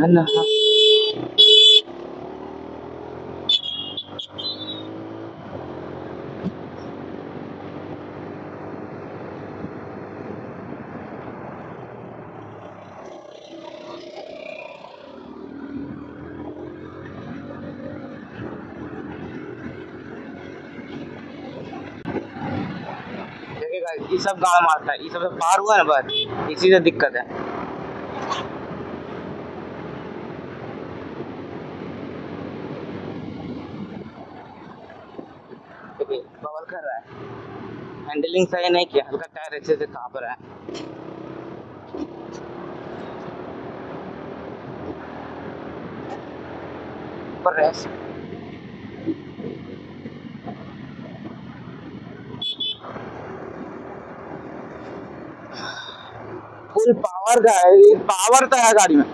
है ना। ये सब गाँव मारता है, ये सब पार हुआ ना बस, इसी से दिक्कत है। बबल कर रहा है, हैंडलिंग सही नहीं किया, हल्का टायर अच्छे से कांप रहा है। पर रेस फुल पावर का है, पावर तो है गाड़ी में।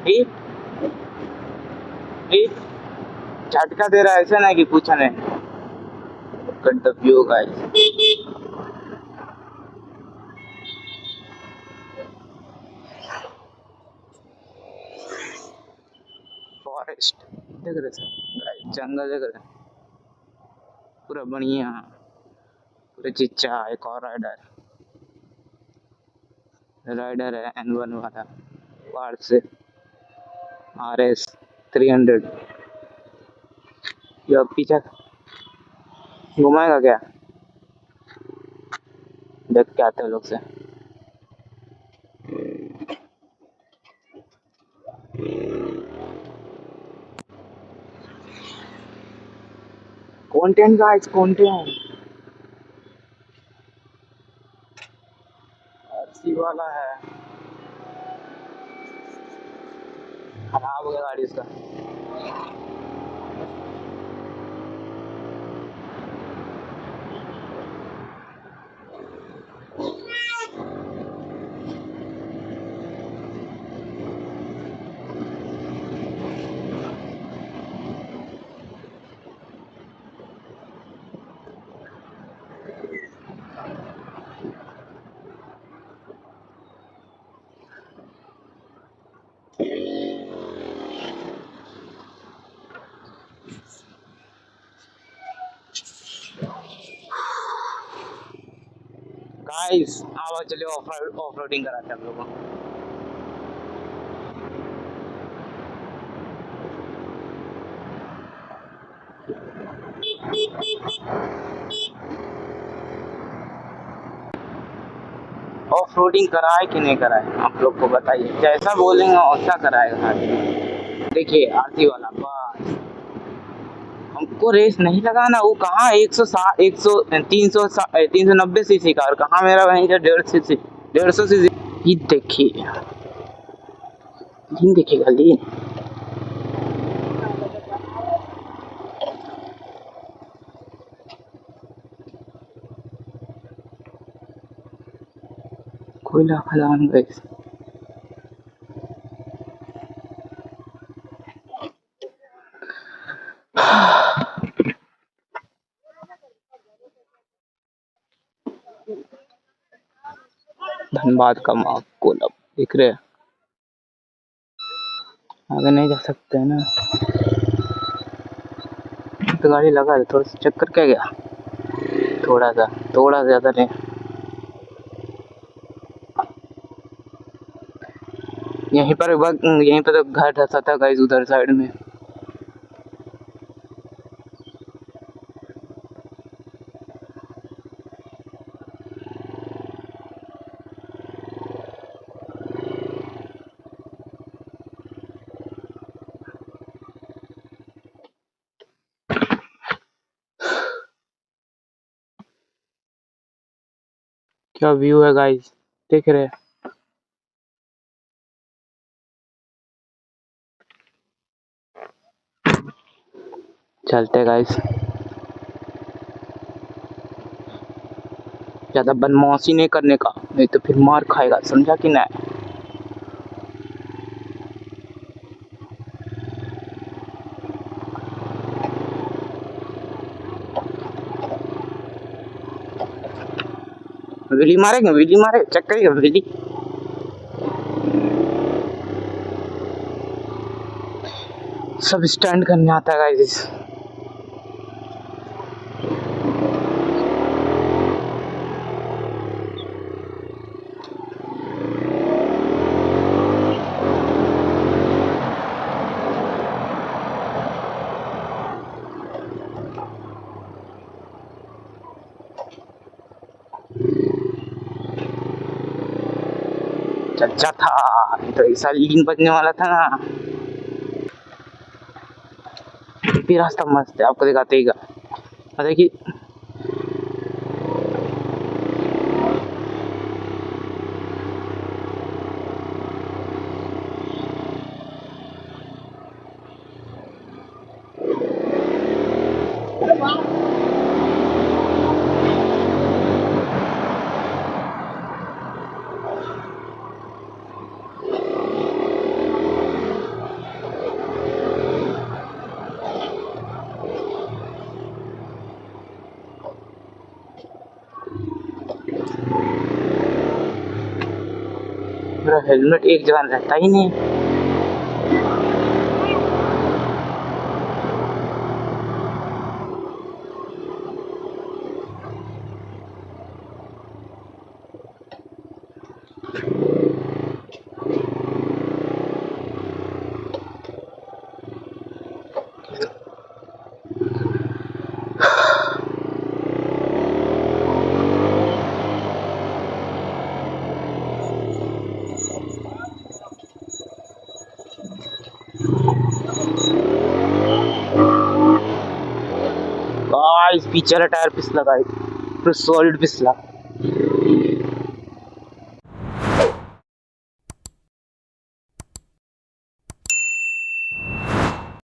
ठीक झटका दे रहा है, ऐसा नहीं कि पूछा नहीं। Cut the view guys. Forest देख रहे गाइस, जंगल देख रहे पूरा बढ़िया, पूरा चिच्चा। एक और राइडर है N1 वाला, पार्ट से RS 300। ये पीछे घुमाएगा क्या, देख के आते हैं लोग से। कंटेंट गाइस, कंटेंट RC वाला है, खराब हो गया गाड़ी इसका। गाइस आओ चलिए ऑफ रोडिंग कराते हैं हम लोगों को। ऑफ रोडिंग कराए कि नहीं कराए आप लोग को बताइए, जैसा बोलेंगे वैसा कराएगा। देखिए आरती वाला बस, हमको रेस नहीं लगाना। वो कहाँ 160 100 300 390 सीसी का, और कहाँ मेरा वहीं 150 सीसी। ये देखिए गली कोयला खदान गैस। धनबाद का मार्ग कोला दिख रहे, आगे नहीं जा सकते है ना। तो गाड़ी लगा है, थोड़ा सा चक्कर क्या गया, थोड़ा ज्यादा नहीं। यहीं पर तो घर धसा था गाइस, उधर साइड में। क्या व्यू है गाइस, देख रहे हैं। चलते गाइस, ज्यादा बदमाशी नहीं करने का, नहीं तो फिर मार खाएगा, समझा कि नहीं। विली मारे, चेक करिएगा विली। सब स्टैंड करने आता है गाइस। अच्छा था तो ऐसा लीन बजने वाला था ना। भी रास्ता मस्त है, आपको दिखाते ही का देखिए। मेरा हेलमेट एक जगह रहता ही नहीं। गाइस पीछे वाला टायर फिसला गाइस, पूरा सॉलिड फिसला।